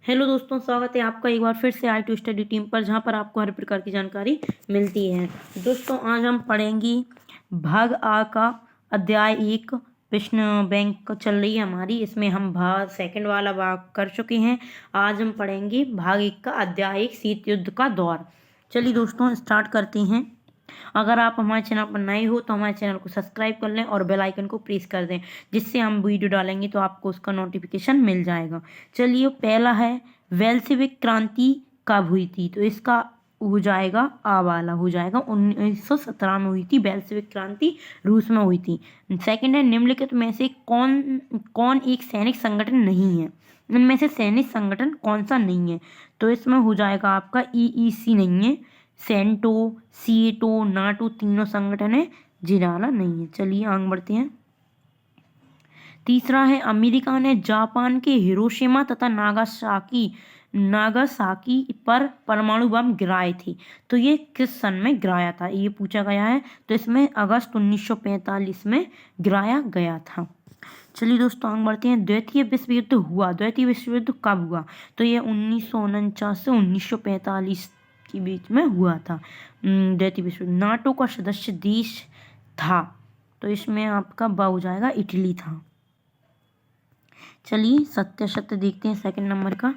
Hello दोस्तों, स्वागत है आपका एक बार फिर से आई टू स्टडी टीम पर, जहां पर आपको हर प्रकार की जानकारी मिलती है। दोस्तों, आज हम पढ़ेंगे भाग आ का अध्याय 1। प्रश्न बैंक चल रही है हमारी, इसमें हम भाग सेकंड वाला भाग कर चुके हैं। आज हम पढ़ेंगे भाग 1 का अध्याय 1, शीत युद्ध का दौर। चलिए दोस्तों, स्टार्ट करते हैं। अगर आप हमारे चैनल पर नए हो तो हमारे चैनल को सब्सक्राइब कर लें और बेल आइकन को प्रेस कर दें, जिससे हम वीडियो डालेंगे तो आपको उसका नोटिफिकेशन मिल जाएगा। चलिए, पहला है वेल्सिविक क्रांति कब हुई थी, तो इसका हो जाएगा आ वाला हो जाएगा 1917 में हुई थी। बेल्सिविक क्रांति रूस में हुई थी। सेकंड है निम्नलिखित में से कौन कौन एक सैनिक संगठन नहीं है। इनमें से सैनिक संगठन कौन सा नहीं है, तो इसमें हो जाएगा आपका ईईसी नहीं है, सेंटो, सीएटो, नाटो तीनों संगठन है, जिराला नहीं है। चलिए आगे बढ़ते हैं। तीसरा है अमेरिका ने जापान के हिरोशिमा तथा नागासाकी पर परमाणु बम गिराए थे, तो ये किस सन में गिराया था, ये पूछा गया है। तो इसमें अगस्त 1945 में गिराया गया था। चलिए दोस्तों आगे बढ़ते हैं। द्वितीय विश्व युद्ध हुआ, द्वितीय विश्व युद्ध कब हुआ, तो ये 1949 से 1945 के बीच में हुआ था। द्वितीय विश्व नाटो का सदस्य देश था, तो इसमें आपका ब हो जाएगा इटली था। चलिए सत्य देखते हैं सेकंड नंबर का।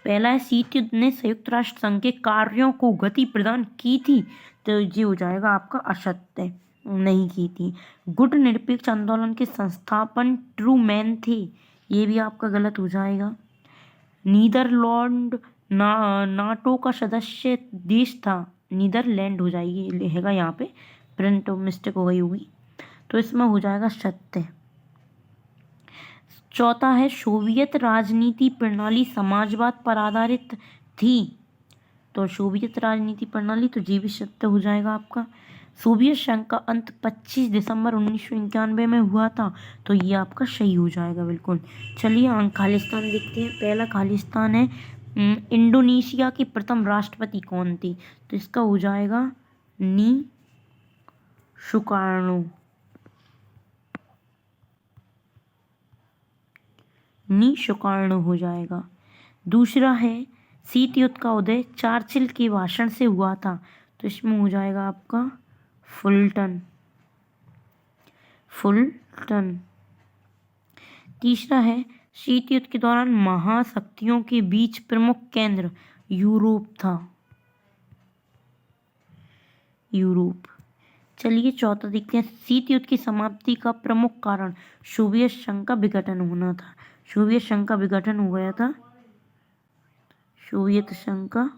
पहला है शीत युद्ध ने संयुक्त राष्ट्र संघ के कार्यों को गति प्रदान की थी, तो ये हो जाएगा आपका असत्य, नहीं की थी। गुट निरपेक्ष आंदोलन के संस्थापन ट्रूमैन थे, ये भी आपका गलत हो जाएगा। नीदरलैंड नाटो का सदस्य देश था, नीदरलैंड हो जाएगी, लिखेगा यहाँ पे प्रिंट मिस्टेक हो गई होगी, तो इसमें हो जाएगा सत्य। चौथा है सोवियत राजनीति प्रणाली समाजवाद पर आधारित थी, तो सोवियत राजनीति प्रणाली, तो जी भी सत्य हो जाएगा आपका। सोवियत संघ का अंत 25 दिसंबर 1991 में हुआ था, तो ये आपका सही हो जाएगा बिल्कुल। चलिए खालिस्तान देखते हैं। पहला खालिस्तान है इंडोनेशिया के प्रथम राष्ट्रपति कौन थे, तो इसका हो जाएगा नी सुकार्नो, निशुकार्ण हो जाएगा। दूसरा है शीत युद्ध का उदय चर्चिल के भाषण से हुआ था, तो इसमें हो जाएगा आपका फुल्टन। तीसरा है शीत युद्ध के दौरान महाशक्तियों के बीच प्रमुख केंद्र यूरोप था, यूरोप। चलिए चौथा देखते हैं। शीत युद्ध की समाप्ति का प्रमुख कारण सोवियत संघ का विघटन होना था, सोवियत संघ का विघटन हो गया था, सोवियत संघ का,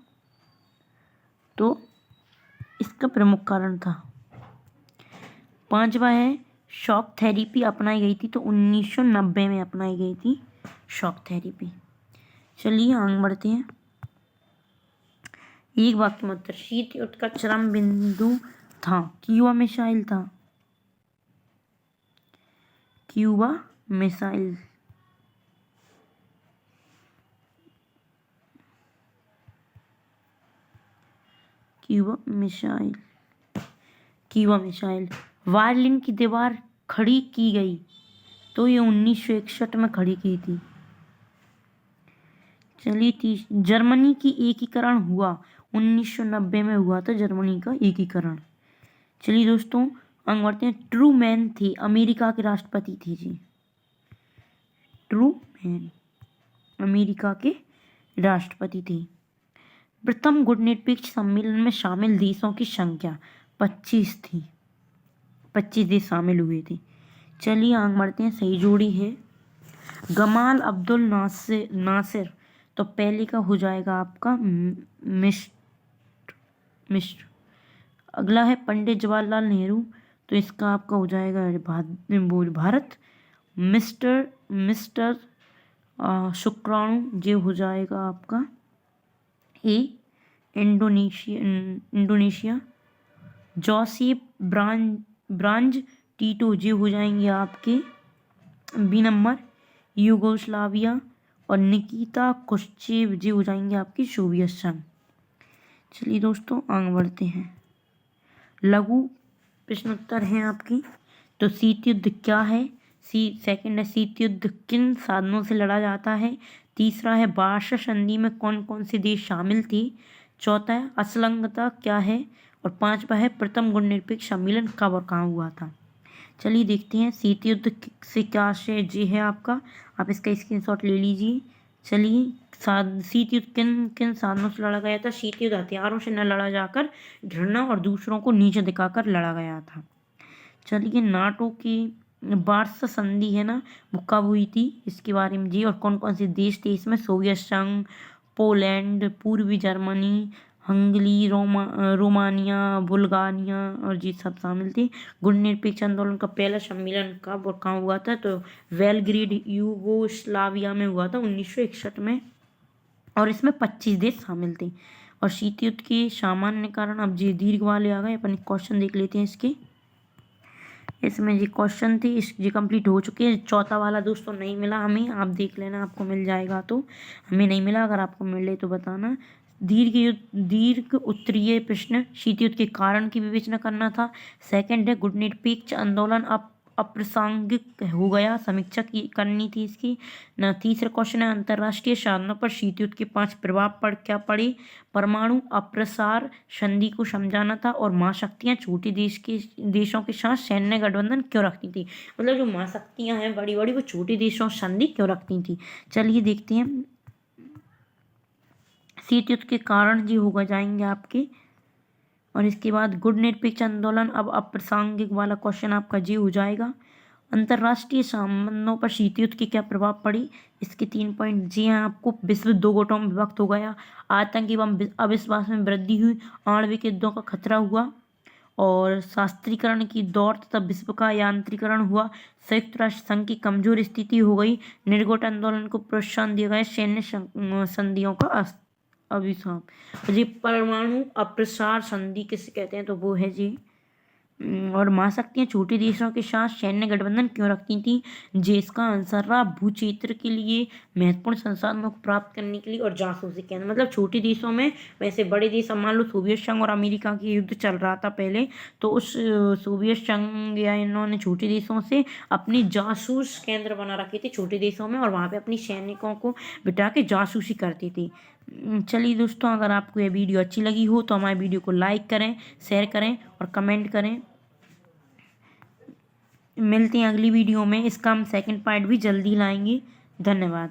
तो इसका प्रमुख कारण था। पांचवा है शॉक थेरेपी अपनाई गई थी, तो 1990 में अपनाई गई थी शॉक थेरेपी। चलिए आगे बढ़ते हैं। एक वाक्य में उत्तर। शीत युद्ध का चरम बिंदु था, क्यूबा मिसाइल था, Cuba missile. Cuba missile. Berlin की दीवार खड़ी की गई, तो ये 1961 में खड़ी की थी। चलिए जर्मनी की एकीकरण हुआ, 1990 में हुआ था जर्मनी का एकीकरण। चलिए दोस्तों आगे बढ़ते हैं। ट्रूमैन थे अमेरिका के राष्ट्रपति थे जी, ट्रूमैन अमेरिका के राष्ट्रपति थे। प्रथम गुटनिरपेक्ष सम्मेलन में शामिल देशों की संख्या 25 थी, 25 देश शामिल हुए थे। चलिए आगे बढ़ते हैं। सही जोड़ी है गमाल अब्दुल नासिर, तो पहले का हो जाएगा आपका मिस्र। अगला है पंडित जवाहरलाल नेहरू, तो इसका आपका हो जाएगा भारत। मिस्टर शुक्राणु, ये हो जाएगा आपका ए इंडोनेशिया। जोसेफ ब्रांज टीटो, ये हो जाएंगे आपके बी नंबर यूगोस्लाविया। और निकिता क्रुश्चेव, ये हो जाएंगे आपकी सोवियत संघ। चलिए दोस्तों आगे बढ़ते हैं। लघु प्रश्नोत्तर हैं आपकी। तो शीत युद्ध क्या है, सेकंड है शीत युद्ध किन साधनों से लड़ा जाता है। तीसरा है वार्सा संधि में कौन कौन से देश शामिल थे। चौथा है असलंगता क्या है। और पांचवा है प्रथम गुण निरपेक्ष सम्मेलन कब और कहाँ हुआ था। चलिए देखते हैं शीत युद्ध से क्या आशय जी है आपका, आप इसका स्क्रीनशॉट ले लीजिए। चलिए शीत युद्ध किन किन साधनों से लड़ा गया था। शीत युद्ध हथियारों से न लड़ा जाकर घृणा और दूसरों को नीचे दिखाकर लड़ा गया था। चलिए नाटो की वार्सा संधि है ना, वो कब हुई थी इसके बारे में जी, और कौन कौन से देश थे इसमें। सोवियत संघ, पोलैंड, पूर्वी जर्मनी, हंगरी, रोमानिया, बुल्गारिया और जी सब शामिल थे। गुण निरपेक्ष आंदोलन का पहला सम्मेलन कब और कहाँ हुआ था, तो बेलग्रेड यूगोस्लाविया में हुआ था 1961 में, और इसमें 25 देश शामिल थे। और शीत युद्ध के सामान्य कारण, अब जी दीर्घ वाले आ गए, अपन क्वेश्चन देख लेते हैं इसके। इसमें जी क्वेश्चन थी इस जी कंप्लीट हो चुके हैं। चौथा वाला दोस्तों नहीं मिला हमें, आप देख लेना आपको मिल जाएगा, तो हमें नहीं मिला, अगर आपको मिले तो बताना। दीर्घ उत्तरीय प्रश्न, शीत युद्ध के कारण की विवेचना करना था। सेकंड है गुट निरपेक्ष आंदोलन अब अप्रासंगिक हो गया, समीक्षा की करनी थी इसकी न। तीसरा क्वेश्चन है अंतर्राष्ट्रीय साधनों पर शीत युद्ध के 5 प्रभाव पर क्या पड़े। परमाणु अप्रसार संधि को समझाना था, और महाशक्तियां छोटे देशों के साथ सैन्य गठबंधन क्यों रखती थी, मतलब जो महाशक्तियां हैं बड़ी बड़ी वो छोटे देशों से संधि क्यों रखती थी। चलिए देखते हैं शीत युद्ध के कारण जी होगा जाएंगे आपके, और इसके बाद गुट निरपेक्ष आंदोलन अब अप्रासंगिक वाला क्वेश्चन आपका जी हो जाएगा। अंतर्राष्ट्रीय संबंधों पर शीत युद्ध के क्या प्रभाव पड़ी, इसके 3 पॉइंट जी हैं आपको। विश्व 2 गुटों में विभक्त हो गया, आतंक एवं अविश्वास में वृद्धि हुई, आणविक युद्धों का खतरा हुआ, और शास्त्रीकरण की दौड़ तथा विश्व का यांत्रिकरण हुआ, संयुक्त राष्ट्र संघ की कमजोर स्थिति हो गई, निर्गुट आंदोलन को प्रोत्साहन दिया गया, सैन्य संधियों का अभिशाप। जी परमाणु अप्रसार संधि किसे कहते हैं, तो वो है जी और महाशक्तियां छोटे देशों के साथ सैन्य गठबंधन क्यों रखती थी, जिसका आंसर रहा भू क्षेत्र के लिए, महत्वपूर्ण संसाधनों को प्राप्त करने के लिए, और जासूसी के अंदर। मतलब छोटे देशों में, वैसे बड़े देश, अब मान लो सोवियत संघ और अमेरिका की युद्ध चल रहा था पहले, तो उस सोवियत संघ या इन्होंने छोटे देशों से अपनी जासूस केंद्र बना रखे थे छोटे देशों में, और वहाँ पे अपनी सैनिकों को बिठा के जासूसी करती थी। चलिए दोस्तों, अगर आपको यह वीडियो अच्छी लगी हो तो हमारे वीडियो को लाइक करें, शेयर करें और कमेंट करें। मिलते हैं अगली वीडियो में, इसका हम सेकंड पार्ट भी जल्दी लाएंगे। धन्यवाद।